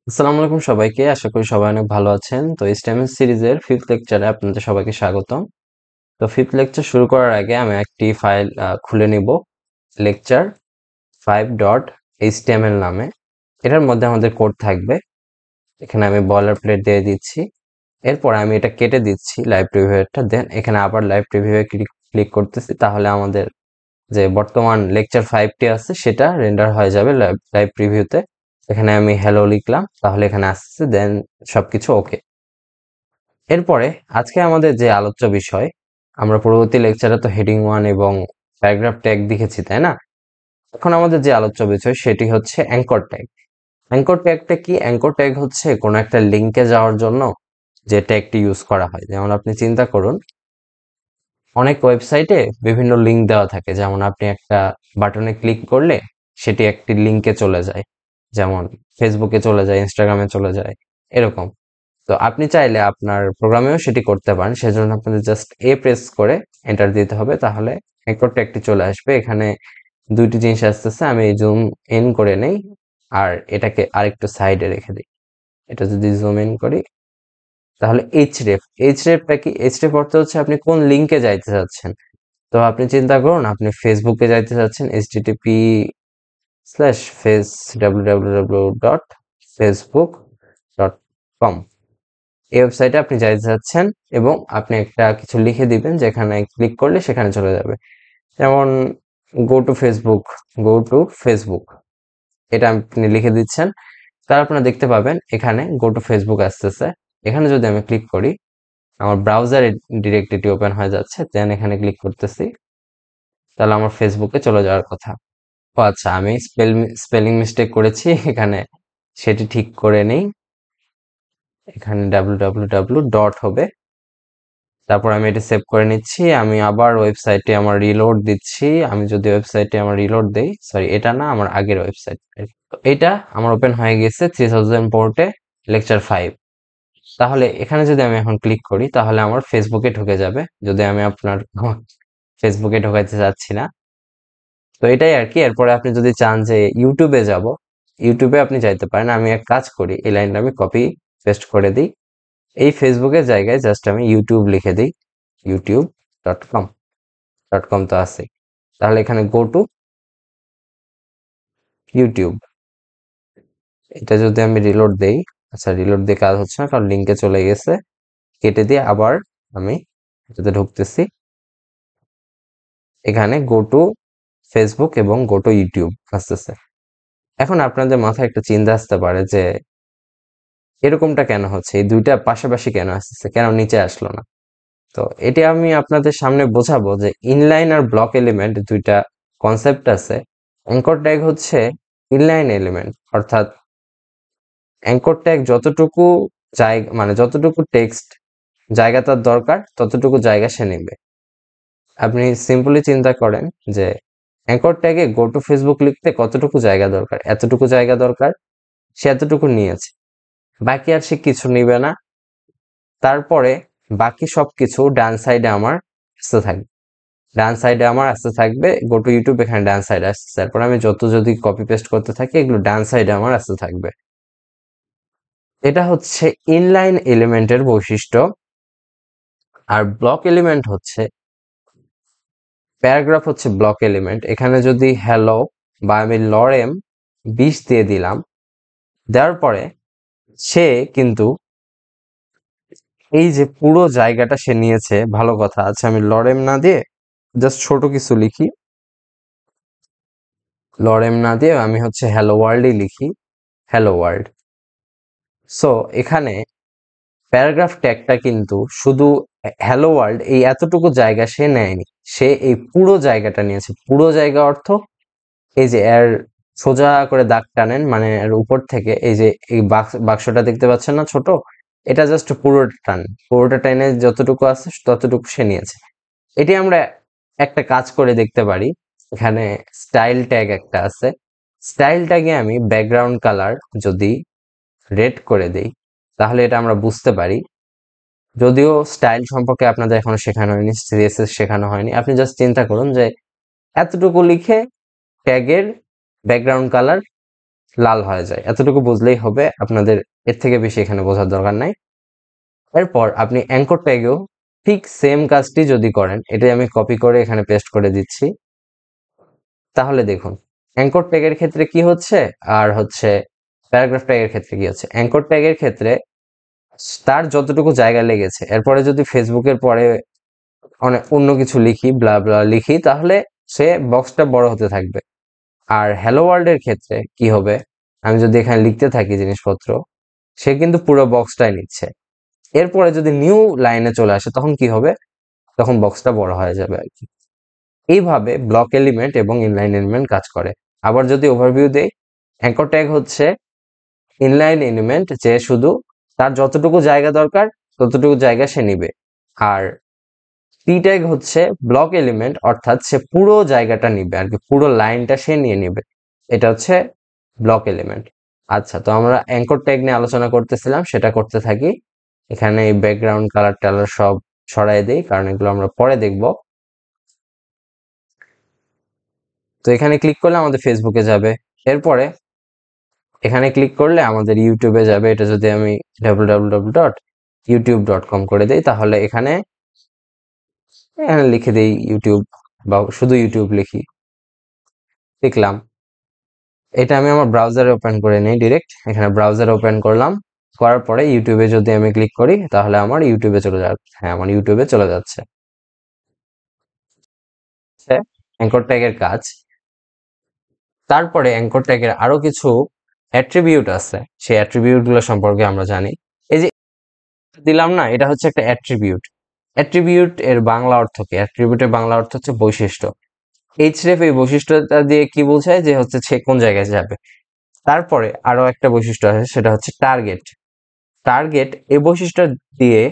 আসসালামু আলাইকুম সবাইকে। আশা করি সবাই অনেক ভালো আছেন। তো HTML সিরিজের 5th লেকচারে আপনাদের সবাইকে স্বাগতম। তো 5th লেকচার শুরু করার আগে আমি একটি ফাইল খুলে নিব, lecture5.html নামে। এটার মধ্যে আমাদের কোড থাকবে। এখানে আমি বয়লার প্লেট দিয়ে দিচ্ছি। এরপর আমি এটা কেটে দিচ্ছি লাইভ প্রিভিউয়ারটা, দেন এখানে আবার লাইভ প্রিভিউয়ে ক্লিক করতেছি। তাহলে আমাদের যে বর্তমান লেকচার 5টি আছে সেটা রেন্ডার হয়ে যাবে লাইভ প্রিভিউতে। এখানে আমি হ্যালো লিখলাম, তাহলে এখানে আসছে, দেন সবকিছু ওকে। এরপরে আজকে আমাদের যে আলোচ্য বিষয়, আমরা পরবর্তী লেকচারে তো হেডিং 1 এবং প্যারাগ্রাফ ট্যাগ দেখেছি, তাই না? এখন আমাদের যে আলোচ্য বিষয় সেটি হচ্ছে অ্যাঙ্কর ট্যাগ। অ্যাঙ্কর ট্যাগটা কি? অ্যাঙ্কর ট্যাগ হচ্ছে কোনো একটা লিঙ্কে যাওয়ার জন্য যে ট্যাগটি ইউজ করা হয়। যেমন আপনি চিন্তা করুন, অনেক ওয়েবসাইটে বিভিন্ন লিঙ্ক দেওয়া থাকে। যেমন আপনি একটা বাটনে ক্লিক করলে সেটি একটি লিঙ্কে চলে যায়, যেমন ফেসবুকে চলে যায়, ইনস্টাগ্রামে চলে যায়, এরকম। তো আপনি চাইলে আপনার প্রোগ্রামেও সেটি করতে পারেন। সেজন্য আপনাদের জাস্ট প্রেস করে এন্টার দিতে হবে, তাহলে অ্যাঙ্কর ট্যাগটি চলে আসবে। এখানে দুইটি জিনিস আসতেছে, আমি জুম ইন করে নেই আর এটাকে আরেকটু সাইডে রেখে দিই। এটা যদি জুম ইন করি তাহলে এইচরেফটা কি? এইচরেফ অর্থ হচ্ছে আপনি কোন লিঙ্কে যাইতে চাচ্ছেন। তো আপনি চিন্তা করুন, আপনি ফেসবুকে যাইতে চাচ্ছেন, http://www.facebook.com, এই ওয়েবসাইটে আপনি যাইতে চাচ্ছেন এবং আপনি একটা কিছু লিখে দিবেন, যেখানে ক্লিক করলে সেখানে চলে যাবে। যেমন গো টু ফেসবুক, এটা আপনি লিখে দিচ্ছেন। তারপর আপনারা দেখতে পাবেন এখানে গো টু ফেসবুক আসতেছে। এখানে যদি আমি ক্লিক করি, আমার ব্রাউজারে ডিরেক্ট এটি ওপেন হয়ে যাচ্ছে, দেন এখানে ক্লিক করতেছি, তাহলে আমার ফেসবুকে চলে যাওয়ার কথা। ও আচ্ছা, আমি স্পেলিং মিস্টেক করেছি এখানে, সেটি ঠিক করে নেই। এখানে www ডট হবে, তারপর আমি এটা সেভ করে নিচ্ছি। আমি আবার ওয়েবসাইটে আমার রিলোড দিচ্ছি। আমি যদি ওয়েবসাইটে আমার রিলোড দেই, সরি এটা না, আমার আগের ওয়েবসাইট। তো এটা আমার ওপেন হয়ে গেছে 3000 পোর্টে লেকচার 5। তাহলে এখানে যদি আমি এখন ক্লিক করি তাহলে আমার ফেসবুকে ঢুকে যাবে, যদি আমি আপনার ফেসবুকে ঢোকাইতে চাচ্ছি না। তো এটাই আর কি। এরপরে আপনি যদি চান যে ইউটিউবে যাব, ইউটিউবে আপনি যাইতে পারেন। আমি এক কাজ করি, এই লাইনটা আমি কপি পেস্ট করে দিই, এই ফেসবুকের জায়গায় জাস্ট আমি ইউটিউব লিখে দিই, youtube.com তো আছে। তাহলে এখানে গো টু ইউটিউব, এটা যদি আমি রিলোড দেই, আচ্ছা রিলোড দিয়ে কাজ হচ্ছে না কারণ লিঙ্কে চলে গেছে। কেটে দিয়ে আবার আমি এটাতে ঢুকতেছি, এখানে গো টু ফেসবুক এবং গো টু ইউটিউব আসতেছে। এখন আপনাদের মাথায় একটা চিন্তা আসতে পারে যে এরকমটা কেন হচ্ছে, এই দুইটা পাশাপাশি কেন আসতেছে, কেন নিচে আসলো না? তো এটি আমি আপনাদের সামনে বোঝাবো যে ইনলাইন আর ব্লক এলিমেন্ট দুইটা কনসেপ্ট আছে। অ্যাঙ্কর ট্যাগ হচ্ছে ইনলাইন এলিমেন্ট, অর্থাৎ অ্যাঙ্কর ট্যাগ যতটুকু জায়গা, মানে যতটুকু টেক্সট জায়গা তার দরকার ততটুকু জায়গা সে নেবে। আপনি সিম্পলি চিন্তা করেন যে অ্যাঙ্কর ট্যাগে গো টু ফেসবুক লিখতে কতটুকু জায়গা দরকার, এতটুকু জায়গা দরকার, সে এতটুকু নিয়েছে, বাকি আর সে কিছু নিবে না। তারপরে বাকি সবকিছু ডান সাইডে আমার আসতে থাকবে, গো টু ইউটিউব এখানে ডান সাইডে আসছে। তারপর আমি যদি কপি পেস্ট করতে থাকি, এগুলো ডান সাইডে আমার আসতে থাকবে। এটা হচ্ছে ইনলাইন এলিমেন্টের বৈশিষ্ট্য। আর ব্লক এলিমেন্ট হচ্ছে, প্যারাগ্রাফ হচ্ছে ব্লক এলিমেন্ট। এখানে যদি হ্যালো বা আমি লরেম 20 দিয়ে দিলাম, দেওয়ার পরে সে কিন্তু এই যে পুরো জায়গাটা সে নিয়েছে, ভালো কথা। আচ্ছা, আমি লরেম না দিয়ে জাস্ট ছোট কিছু লিখি, লরেম না দিয়ে আমি হচ্ছে হ্যালো ওয়ার্ল্ডই লিখি, হ্যালো ওয়ার্ল্ড। সো এখানে প্যারাগ্রাফ ট্যাগটা কিন্তু শুধু হ্যালো ওয়ার্ল্ড এই এতটুকু জায়গা সে নেয়নি, সে এই পুরো জায়গাটা নিয়েছে। পুরো জায়গা অর্থ এই যে এর সোজা করে দাগ টানেন, মানে এর উপর থেকে এই যে এই বাক্সটা দেখতে পাচ্ছেন না ছোট, এটা জাস্ট পুরোটা টানে যতটুকু আছে ততটুকু সে নিয়েছে। এটি আমরা একটা কাজ করে দেখতে পারি। এখানে স্টাইল ট্যাগ একটা আছে, স্টাইল ট্যাগে আমি ব্যাকগ্রাউন্ড কালার যদি রেড করে দেই তাহলে এটা আমরা বুঝতে পারি। যদিও স্টাইল সম্পর্কে আপনাদের এখনো শেখানো হয়নি, সিএসএস শেখানো হয়নি, আপনি জাস্ট চিন্তা করুন যে এতটুকু লিখে ট্যাগের ব্যাকগ্রাউন্ড কালার লাল হয়ে যায়। এতটুকু বুঝলেই হবে, আপনাদের এর থেকে বেশি এখানে বোঝার দরকার নাই। এরপর আপনি অ্যাঙ্কর ট্যাগেও ঠিক সেম কাজটি যদি করেন, এটাই আমি কপি করে এখানে পেস্ট করে দিচ্ছি। তাহলে দেখুন অ্যাঙ্কর ট্যাগের ক্ষেত্রে কি হচ্ছে আর হচ্ছে প্যারাগ্রাফ ট্যাগের ক্ষেত্রে কি হচ্ছে। অ্যাঙ্কর ট্যাগের ক্ষেত্রে তার যতটুকু জায়গা লেগেছে, এরপরে যদি ফেসবুকের পরে অনেক অন্য কিছু লিখি, ব্লা ব্লা লিখি, তাহলে সে বক্সটা বড় হতে থাকবে। আর হ্যালো ওয়ার্ল্ডের ক্ষেত্রে কি হবে, আমি যদি এখানে লিখতে থাকি জিনিসপত্র, সে কিন্তু পুরো বক্সটাই নিচ্ছে। এরপরে যদি নিউ লাইনে চলে আসে তখন কি হবে, তখন বক্সটা বড় হয়ে যাবে আর কি। এইভাবে ব্লক এলিমেন্ট এবং ইনলাইন এলিমেন্ট কাজ করে। আবার যদি ওভারভিউ দেই, অ্যাঙ্কর ট্যাগ হচ্ছে ইনলাইন এলিমেন্ট, যে শুধু তার যতটুকু জায়গা দরকার ততটুকু জায়গা সে নিবে। আর পি ট্যাগ হচ্ছে ব্লক এলিমেন্ট, অর্থাৎ সে পুরো জায়গাটা নিবে আর কি, পুরো লাইনটা সে নিয়ে নিবে। এটা হচ্ছে ব্লক এলিমেন্ট। আচ্ছা, তো আমরা অ্যাঙ্কর ট্যাগ নিয়ে আলোচনা করতেছিলাম, সেটা করতে থাকি। এখানে এই ব্যাকগ্রাউন্ড কালার টালার সব সরাই দেই, কারণ এগুলো আমরা পরে দেখব। তো এখানে ক্লিক করলে আমাদের ফেসবুকে যাবে। এরপরে এখানে ক্লিক করলে আমাদের ইউটিউবে যাবে। এটা যদি আমি www.youtube.com করে দিই, তাহলে এখানে লিখে দিই ইউটিউব, বা শুধু ইউটিউব লিখি, লিখলাম। এটা আমি আমার ব্রাউজারে ওপেন করে নিই ডিরেক্ট। এখানে ব্রাউজার ওপেন করলাম, করার পরে ইউটিউবে যদি আমি ক্লিক করি তাহলে আমার ইউটিউবে চলে যাচ্ছে। হ্যাঁ, আমার ইউটিউবে চলে যাচ্ছে। অ্যাঙ্কর ট্যাগের কাজ। তারপরে অ্যাঙ্কর ট্যাগের আরো কিছু অ্যাট্রিবিউট আছে, সেই অ্যাট্রিবিউট গুলো সম্পর্কে আমরা জানি। এই যে দিলাম না, এটা হচ্ছে একটা অ্যাট্রিবিউট। অ্যাট্রিবিউট এর বাংলা অর্থ কি? অ্যাট্রিবিউটের বাংলা অর্থ হচ্ছে বৈশিষ্ট্য। এইচরেফ এই বৈশিষ্ট্যটা দিয়ে কি বোঝায়, যে হচ্ছে সে কোন জায়গায় যাবে। তারপরে আরো একটা বৈশিষ্ট্য আছে, সেটা হচ্ছে টার্গেট। টার্গেট এই বৈশিষ্ট্য দিয়ে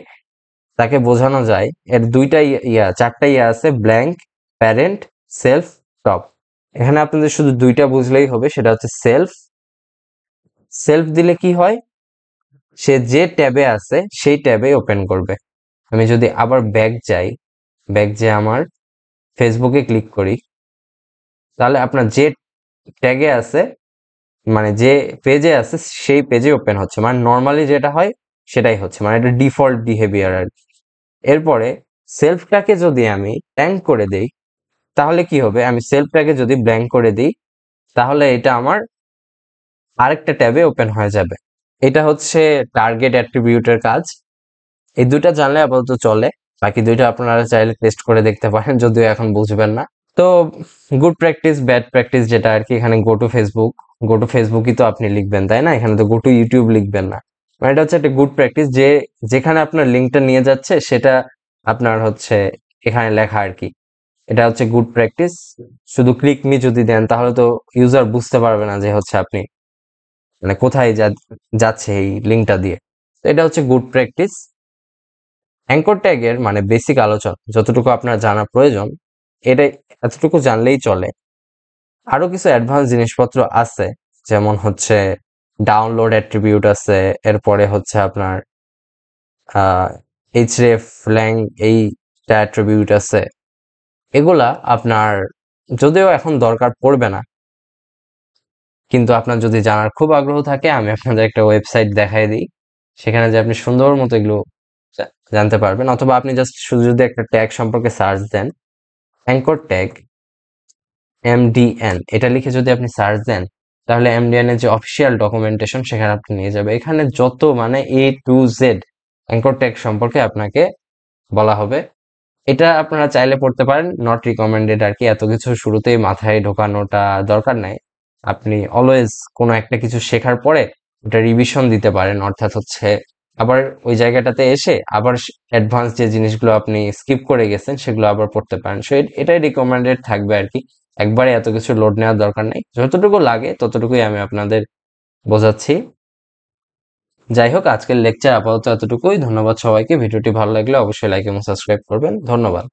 তাকে বোঝানো যায়, এর দুইটা চারটা আছে, ব্ল্যাঙ্ক, প্যারেন্ট, সেলফ, টপ। এখানে আপনাদের শুধু দুইটা বুঝলেই হবে, সেটা হচ্ছে সেলফ। সেলফ দিলে কি হয়, সে যে ট্যাবে আছে সেই ট্যাবে ওপেন করবে। আমি যদি আবার ব্যাক যাই, ব্যাক যে আমার ফেসবুকে ক্লিক করি, তাহলে আপনার যে ট্যাগে আছে, মানে যে পেজে আছে সেই পেজে ওপেন হচ্ছে, মানে নর্মালি যেটা হয় সেটাই হচ্ছে, মানে এটা ডিফল্ট বিহেভিয়ার আর কি। এরপরে সেলফটাকে যদি আমি ব্ল্যাঙ্ক করে দেই, তাহলে কি হবে, আমি সেলফটাকে যদি ব্ল্যাঙ্ক করে দিই তাহলে এটা আমার আরেকটা ট্যাবে ওপেন হয়ে যাবে। এটা হচ্ছে টার্গেট অ্যাট্রিবিউটের কাজ। এই দুইটা জানলে আপাতত চলে, বাকি দুইটা আপনারা চাইলে টেস্ট করে দেখতে পারেন, যদিও এখন বুঝবেন না। তো গুড প্র্যাকটিস, ব্যাড প্র্যাকটিস যেটা আর কি, এখানে go to Facebook, go to ফেসবুকই তো আপনি লিখবেন, তাই না? এখানে তো গো টু ইউটিউব লিখবেন না। মানে এটা হচ্ছে একটা গুড প্র্যাকটিস, যে যেখানে আপনার লিঙ্কটা নিয়ে যাচ্ছে সেটা আপনার হচ্ছে এখানে লেখা আর কি। এটা হচ্ছে গুড প্র্যাকটিস। শুধু ক্লিক মি যদি দেন তাহলে তো ইউজার বুঝতে পারবে না যে হচ্ছে আপনি মানে কোথায় যাচ্ছে এই লিঙ্কটা দিয়ে। তো এটা হচ্ছে গুড প্র্যাকটিস। অ্যাঙ্কর ট্যাগের মানে বেসিক আলোচনা যতটুকু আপনার জানা প্রয়োজন, এটা এতটুকু জানলেই চলে। আরো কিছু অ্যাডভান্স জিনিসপত্র আছে, যেমন হচ্ছে ডাউনলোড অ্যাট্রিবিউট আছে, এরপরে হচ্ছে আপনার এইচরেফ, ল্যাং, এইটা অ্যাট্রিবিউট আছে। এগুলা আপনার যদিও এখন দরকার পড়বে না, কিন্তু আপনার যদি জানার খুব আগ্রহ থাকে, আমি আপনাদের একটা ওয়েবসাইট দেখাই দিই, সেখানে যে আপনি সুন্দর মতো এগুলো জানতে পারবেন। অথবা আপনি জাস্ট শুধু যদি একটা ট্যাগ সম্পর্কে সার্চ দেন, অ্যাঙ্কর ট্যাগ MDN, এটা লিখে যদি আপনি সার্চ দেন, তাহলে MDN এর যে অফিসিয়াল ডকুমেন্টেশন সেখানে আপনি নিয়ে যাবে। এখানে যত মানে A to Z anchor tag সম্পর্কে আপনাকে বলা হবে। এটা আপনারা চাইলে পড়তে পারেন, নট রিকমেন্ডেড আর কি। এত কিছু শুরুতেই মাথায় ঢোকানোটা দরকার নাই। আপনি অলওয়েজ কোনো একটা কিছু শেখার পরে ওটা রিভিশন দিতে পারেন, অর্থাৎ হচ্ছে আবার ওই জায়গাটাতে এসে আবার অ্যাডভান্স যে জিনিসগুলো আপনি স্কিপ করে গেছেন সেগুলো আবার পড়তে পারেন। সো এটাই রিকমেন্ডেড থাকবে আর কি। একবারে এত কিছু লোড নেওয়ার দরকার নেই, যতটুকু লাগে ততটুকুই আমি আপনাদের বোঝাচ্ছি। যাই হোক, আজকের লেকচার আপাতত এতটুকুই। ধন্যবাদ সবাইকে। ভিডিওটি ভালো লাগলে অবশ্যই লাইক এবং সাবস্ক্রাইব করবেন। ধন্যবাদ।